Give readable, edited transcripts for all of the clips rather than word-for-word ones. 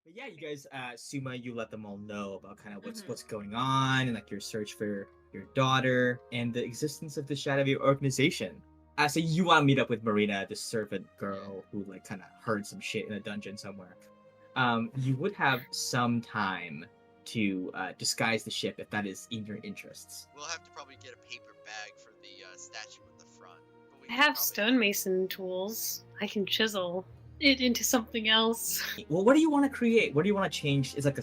But yeah, you guys, Suma, you let them all know about kind of Mhm. what's going on and like your search for your daughter and the existence of the Shadowy organization. So you want to meet up with Marina, the servant girl who like kind of heard some shit in a dungeon somewhere. You would have some time to disguise the ship if that is in your interests. We'll have to probably get a paper bag for the statue in the front. But we I can have probably stonemason tools. I can chisel it into something else. Well, what do you want to create? What do you want to change? It's like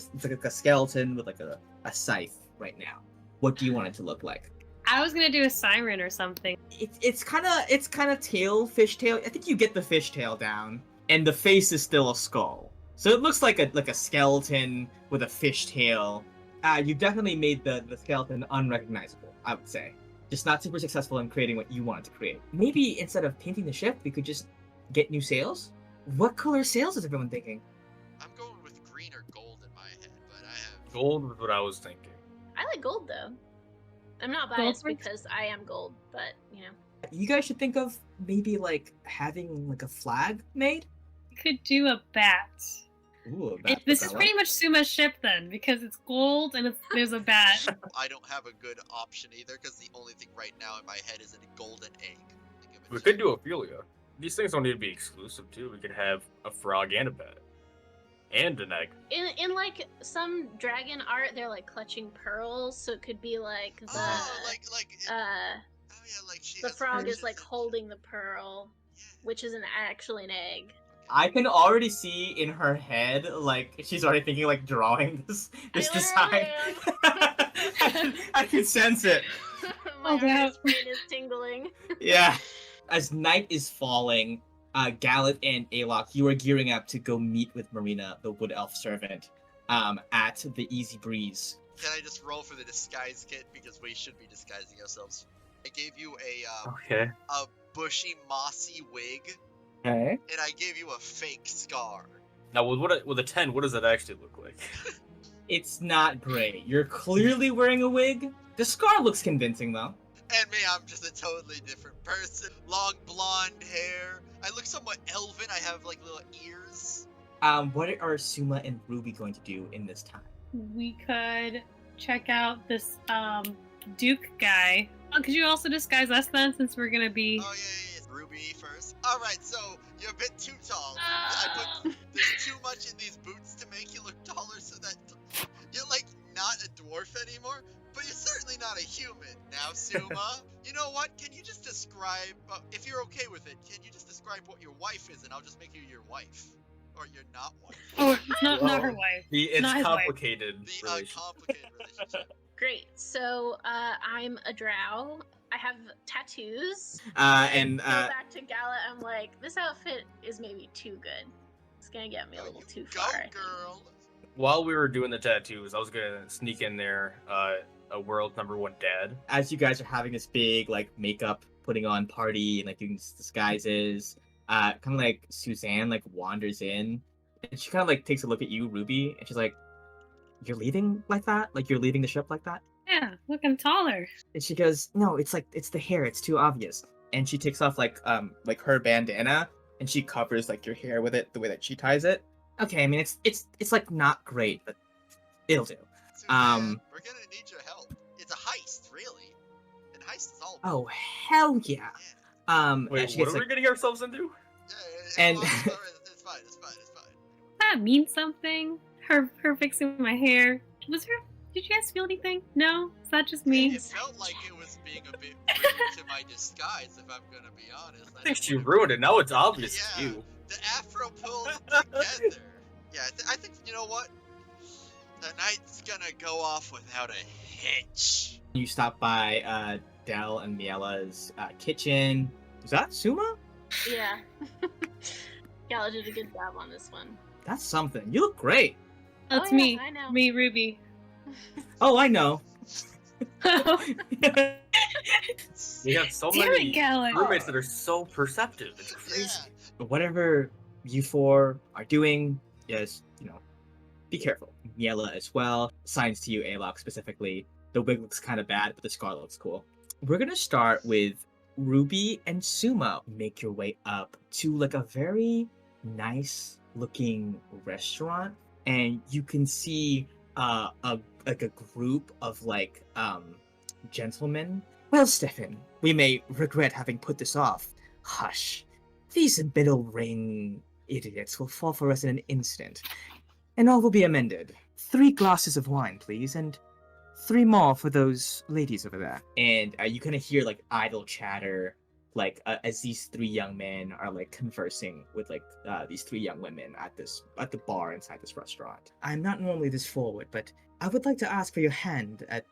a skeleton with like a scythe right now. What do you want it to look like? I was gonna do a siren or something. It's kind of fishtail. I think you get the fishtail down, and the face is still a skull. So it looks like a skeleton with a fishtail. You definitely made the skeleton unrecognizable, I would say. Just not super successful in creating what you wanted to create. Maybe instead of painting the ship, we could just get new sails. What color sails is everyone thinking? I'm going with green or gold in my head, but I have Gold was what I was thinking. I like gold though. I'm not Gold biased works? because I am gold, but you know. You guys should think of maybe like having like a flag made. We could do a bat. Ooh, This is pretty much Suma's ship then, because it's gold and there's a bat. I don't have a good option either because the only thing right now in my head is a golden egg. Think of a We gem. could do Ophelia. These things don't need to be exclusive too. We could have a frog and a bat. And an egg. In like some dragon art, they're like clutching pearls, so it could be like the Oh, like uh oh yeah, like she the has frog pearls is like in- holding the pearl, Yeah. which is actually an egg. I can already see in her head, like she's already thinking, like drawing this design. I can sense it. My Oh, wow. artist brain is tingling. Yeah. As night is falling, Gallet and Alok, you are gearing up to go meet with Marina, the wood elf servant, at the Easy Breeze. Can I just roll for the disguise kit because we should be disguising ourselves? I gave you Okay. a bushy mossy wig, Okay. and I gave you a fake scar. Now with a 10, what does that actually look like? It's not great. You're clearly wearing a wig. The scar looks convincing, though. And me, I'm just a totally different person. Long blonde hair. I look somewhat elven. I have like little ears. What are Suma and Ruby going to do in this time? We could check out this Duke guy. Oh, could you also disguise us then, since we're gonna be? Oh yeah. Ruby first. All right, so you're a bit too tall. There's too much in these boots to make you look taller, so that you're like not a dwarf anymore. But you're certainly not a human. Now, Suma, you know what? Can you just describe, if you're okay with it, can you just describe what your wife is, and I'll just make you your wife, or your not wife. Oh, it's not her Well, wife. It's Not his wife. complicated. The relationship. complicated relationship. Great. So I'm a drow. I have tattoos. And Go back to Gala. I'm like, this outfit is maybe too good. It's gonna get me a little too Go, far. I think. girl. While we were doing the tattoos, I was gonna sneak in there a world #1 dad. as you guys are having this big like makeup putting on party and like doing these disguises, kind of like Suzanne like wanders in and she kind of like takes a look at you, Ruby, and she's like, "You're leaving like that? Like you're leaving the ship like that?" Yeah, look, I'm taller. And she goes, "No, it's like it's the hair. It's too obvious." And she takes off like her bandana and she covers like your hair with it the way that she ties it. Okay, I mean it's like not great, but it'll do. Suzanne, we're gonna need your help. It's a heist, really. And heist is all. Oh hell yeah. And Wait, she what gets, are we like, getting ourselves into? And- It's fine. It's fine. That means something. Her fixing my hair. Did you guys feel anything? No? Is that just me? It felt like it was being a bit rude to my disguise, if I'm gonna be honest. I think she ruined it. Now it's obvious to Yeah. you. The afro pulls together. Yeah, I think, you know what? The night's gonna go off without a hitch. You stop by Dell and Miela's kitchen. Is that Suma? Yeah. Gala did a good job on this one. That's something. You look great. That's Oh, yeah, me. I know. Me, Ruby. Oh, I know. We have so Damn many it, Gallic. roommates that are so perceptive. It's crazy. Yeah. Whatever you four are doing, yes, be careful. Miela as well. Signs to you, Alok, specifically. The wig looks kind of bad, but the scar looks cool. We're gonna start with Ruby and Suma. Make your way up to like a very nice looking restaurant. and you can see a group of gentlemen. Well, Stefan, we may regret having put this off. Hush. These middle ring idiots will fall for us in an instant, and all will be amended. 3 glasses of wine, please, and 3 more for those ladies over there. And you kind of hear idle chatter, as these 3 young men are conversing with these 3 young women at the bar inside this restaurant. I'm not normally this forward, but I would like to ask for your hand at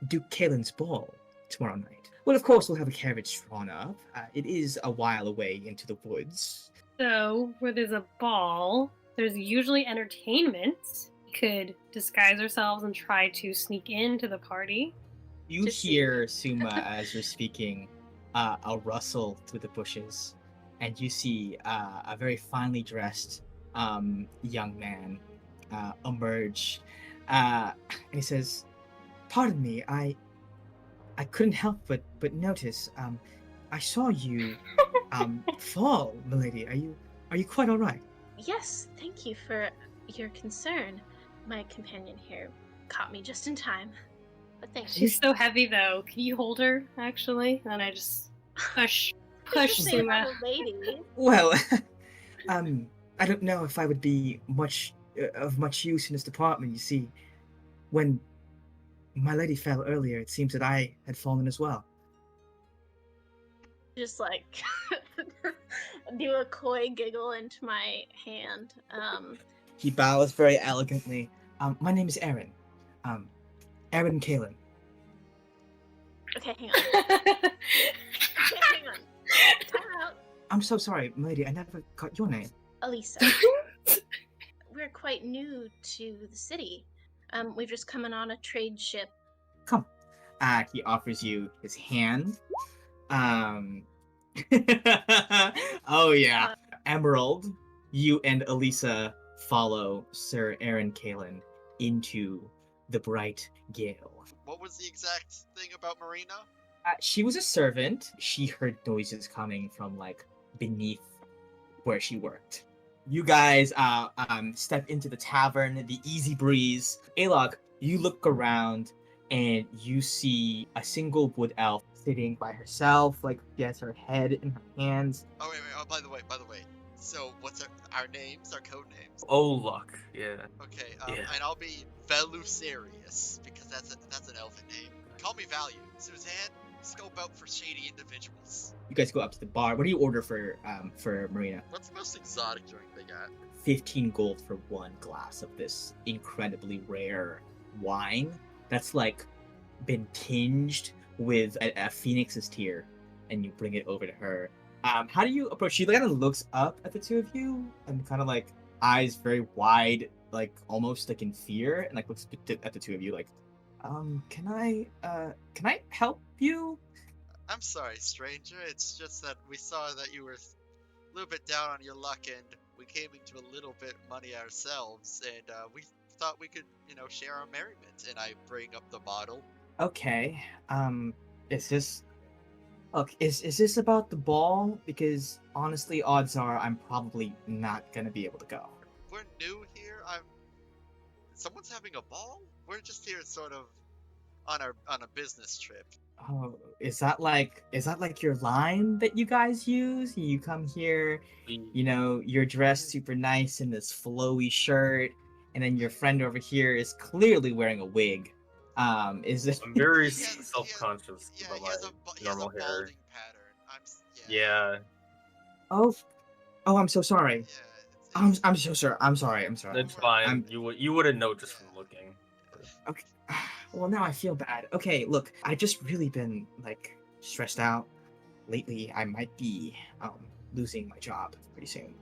Duke Kalen's ball tomorrow night. Well, of course, we'll have a carriage drawn up. It is a while away into the woods. So, where there's a ball, there's usually entertainment. We could disguise ourselves and try to sneak into the party. You hear, Suma, as you're speaking, a rustle through the bushes, and you see a very finely dressed young man emerge. And he says, "Pardon me, I couldn't help but notice. I saw you fall, milady. Are you quite all right?" Yes, thank you for your concern. My companion here caught me just in time. But thank you. She's so heavy, though. Can you hold her, actually? And I just push Say about Suma. a lady. Well, I don't know if I would be of much use in this department. You see, when my lady fell earlier, it seems that I had fallen as well. Just do a coy giggle into my hand. He bows very elegantly. My name is Aaron. Aaron Kalen. Okay, hang on. Okay, hang on. Time out. I'm so sorry, milady. I never got your name. Elisa. We're quite new to the city. We've just come in on a trade ship. Come. He offers you his hand. Oh yeah. Emerald, you and Elisa follow Sir Aaron Kalen into the bright gale. What was the exact thing about Marina? She was a servant. She heard noises coming from beneath where she worked. You guys step into the tavern, the Easy Breeze. Alok, you look around and you see a single wood elf sitting by herself, she has her head in her hands. Oh wait, oh by the way. So what's our names, our code names? Oh, luck. Yeah. Okay, Yeah. and I'll be Velusarius because that's an elfin name. Call me Value. Suzanne, scope out for shady individuals. You guys go up to the bar. What do you order for Marina? What's the most exotic drink they got? 15 gold for 1 glass of this incredibly rare wine that's been tinged with a phoenix's tear, and you bring it over to her. How do you approach? She kind of looks up at the 2 of you and kind of eyes very wide, almost in fear, and looks at the 2 of you can I help you? I'm sorry, stranger. It's just that we saw that you were a little bit down on your luck, and we came into a little bit money ourselves, and we thought we could, share our merriment. And I bring up the bottle. Okay. Is this is this about the ball? Because honestly, odds are I'm probably not gonna be able to go. We're new here. Someone's having a ball? We're just here sort of on a business trip. Oh, is that your line that you guys use? You come here, you're dressed super nice in this flowy shirt, and then your friend over here is clearly wearing a wig. Is this? I'm very He has- self-conscious Yeah, about he has my normal a hair. balding pattern. Yeah, Oh, I'm so sorry. Yeah, I'm so sorry. I'm sorry. that's fine. I'm- You wouldn't know just from looking. Okay. Well, now I feel bad. Okay, look, I just really been stressed out lately. I might be losing my job pretty soon.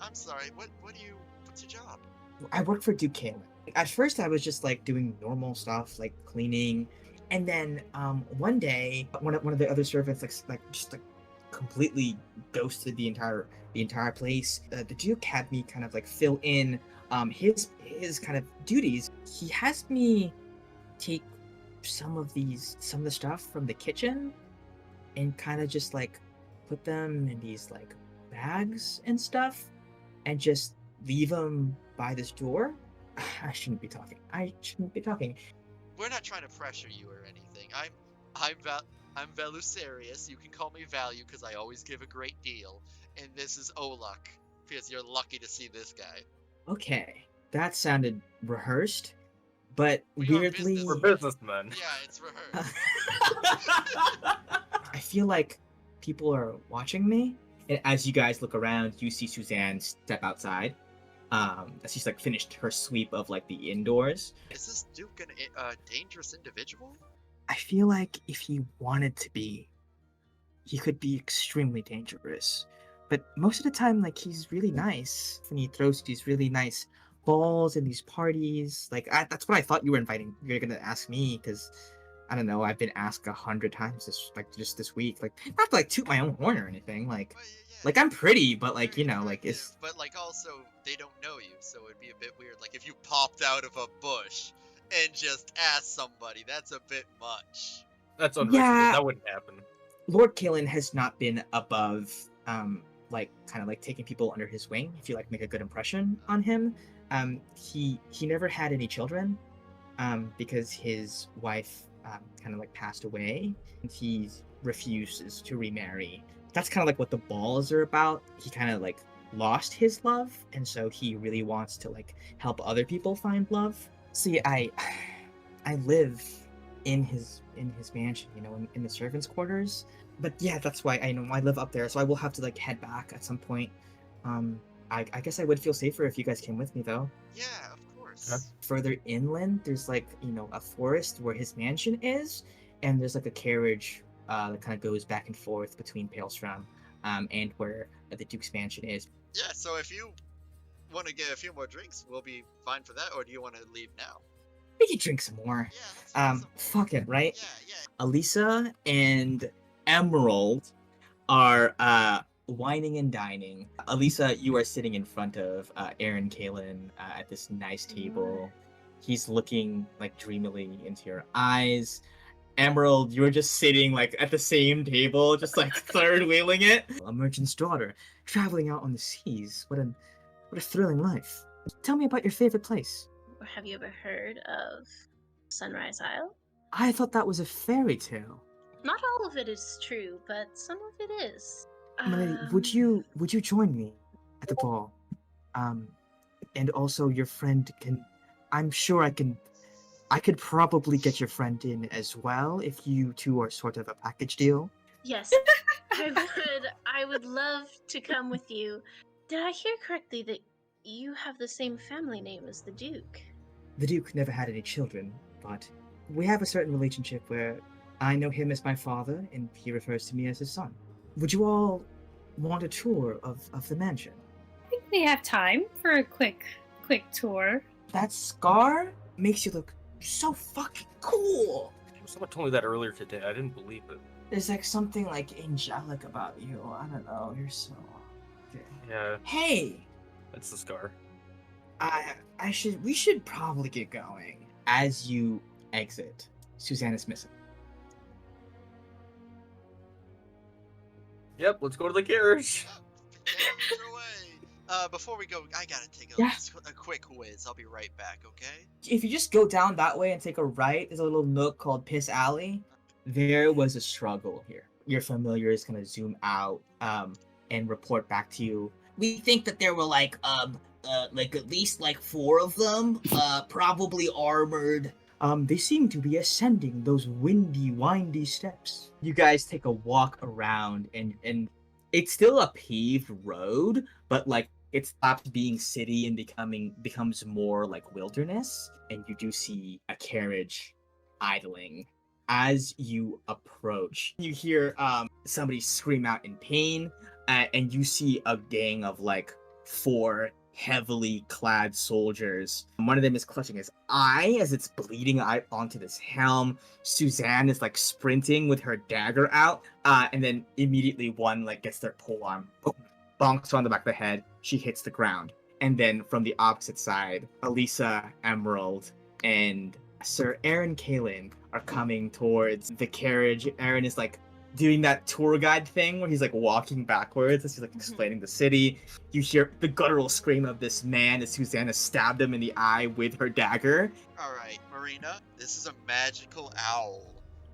I'm sorry. What's your job? I work for Duke Kalen. At first, I was just doing normal stuff like cleaning, and then one day, one of the other servants just completely ghosted the entire place. The Duke had me kind of fill in his kind of duties. He has me take some of the stuff from the kitchen and kind of just put them in these bags and stuff, and just leave them by this door. I shouldn't be talking. We're not trying to pressure you or anything. I'm Velusarius. You can call me Value because I always give a great deal. And this is Oluk because you're lucky to see this guy. Okay, that sounded rehearsed, but We are weirdly, We're businessmen. Yeah, it's rehearsed. I feel like people are watching me. And as you guys look around, you see Suzanne step outside. As she's like finished her sweep of like the indoors. Is this Duke a dangerous individual? I feel like if he wanted to be, he could be extremely dangerous. But most of the time, like, he's really nice. And he throws these really nice balls and these parties. Like, that's what I thought you were inviting. You're gonna ask me, because, I don't know, I've been asked 100 times just this week. Like, not to, like, toot my own horn or anything. Like, Well, yeah. like I'm pretty, but, like, you know, like, Attractive, it's... But, like, also, they don't know you, so it'd be a bit weird. Like, if you popped out of a bush and just asked somebody, that's a bit much. That's unreasonable. Yeah. That wouldn't happen. Lord Kalen has not been above, like, kind of, like, taking people under his wing, if you, like, make a good impression on him. He never had any children, because his wife, kind of, like, passed away, and he refuses to remarry. That's kind of, like, what the balls are about. He kind of, like, lost his love, and so he really wants to, like, help other people find love. See, I live in his mansion, you know, in the servants' quarters. But yeah, that's why I live up there, so I will have to like head back at some point. I guess I would feel safer if you guys came with me though. Yeah, of course. Yeah. Further inland, there's like, you know, a forest where his mansion is, and there's like a carriage that kind of goes back and forth between Palestrom and where the Duke's mansion is. Yeah, so if you want to get a few more drinks, we'll be fine for that, or do you want to leave now? We can drink some more. Yeah, let's drink some Fuck it, right? Yeah. Elisa and Emerald are whining and dining. Elisa, you are sitting in front of Aaron Kalen at this nice table. He's looking like dreamily into your eyes. Emerald, you're just sitting like at the same table, just like third wheeling it. A merchant's daughter, traveling out on the seas. What a thrilling life. Tell me about your favorite place. Or have you ever heard of Sunrise Isle? I thought that was a fairy tale. Not all of it is true, but some of it is. Melody, would you join me at the ball? And also your friend can. I'm sure I could probably get your friend in as well if you two are sort of a package deal. Yes, I would love to come with you. Did I hear correctly that you have the same family name as the Duke? The Duke never had any children, but we have a certain relationship where I know him as my father and he refers to me as his son. Would you all want a tour of the mansion? I think we have time for a quick tour. That scar makes you look so fucking cool. Someone told me that earlier today. I didn't believe it. There's like something like angelic about you. I don't know. You're so okay. Yeah, Hey, that's the scar. we should probably get going. As you exit, Suzanne is missing. Yep, let's go to the carriage. Get your way. Before we go, I gotta take Yeah. a quick whiz. I'll be right back, okay? If you just go down that way and take a right, there's a little nook called Piss Alley. There was a struggle here. Your familiar is gonna zoom out and report back to you. We think that there were like at least like 4 of them, probably armored. They seem to be ascending those windy steps. You guys take a walk around and it's still a paved road, but like it stops being city and becomes more like wilderness, and you do see a carriage idling. As you approach, you hear somebody scream out in pain, and you see a gang of like 4 heavily clad soldiers. One of them is clutching his eye as it's bleeding out onto this helm. Suzanne is like sprinting with her dagger out, and then immediately one like gets their polearm, bonks her on the back of the head. She hits the ground, and then from the opposite side, Elisa, Emerald, and Sir Aaron Kalen are coming towards the carriage. Aaron is like doing that tour guide thing where he's like walking backwards as he's like explaining the city. You hear the guttural scream of this man as Susanna stabbed him in the eye with her dagger. Alright, Marina, this is a magical owl.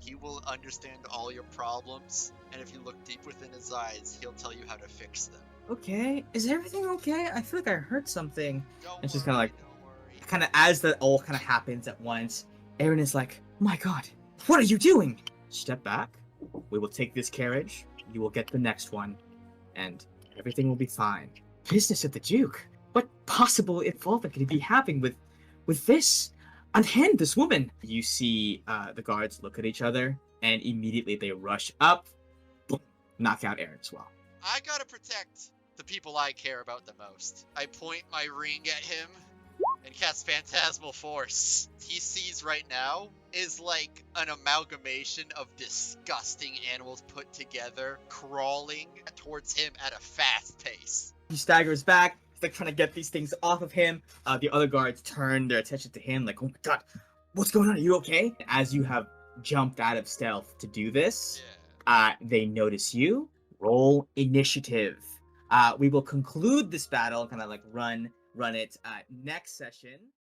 He will understand all your problems, and if you look deep within his eyes, he'll tell you how to fix them. Okay, is everything okay? I feel like I heard something. Don't And she's worry, kinda like- don't worry. Kind of as that all kind of happens at once, Aaron is like, my god, what are you doing? Step back. We will take this carriage. You will get the next one. And everything will be fine. Business at the Duke? What possible involvement could he be having with this? Unhand this woman! You see the guards look at each other, and immediately they rush up. Boom, knock out Aaron as well. I gotta protect the people I care about the most. I point my ring at him and cast Phantasmal Force. He sees right now is like an amalgamation of disgusting animals put together, crawling towards him at a fast pace. He staggers back. He's like trying to get these things off of him. The other guards turn their attention to him, like, oh my god, what's going on? Are you okay? As you have jumped out of stealth to do this, they notice you. Roll initiative. We will conclude this battle, kind of like run it next session.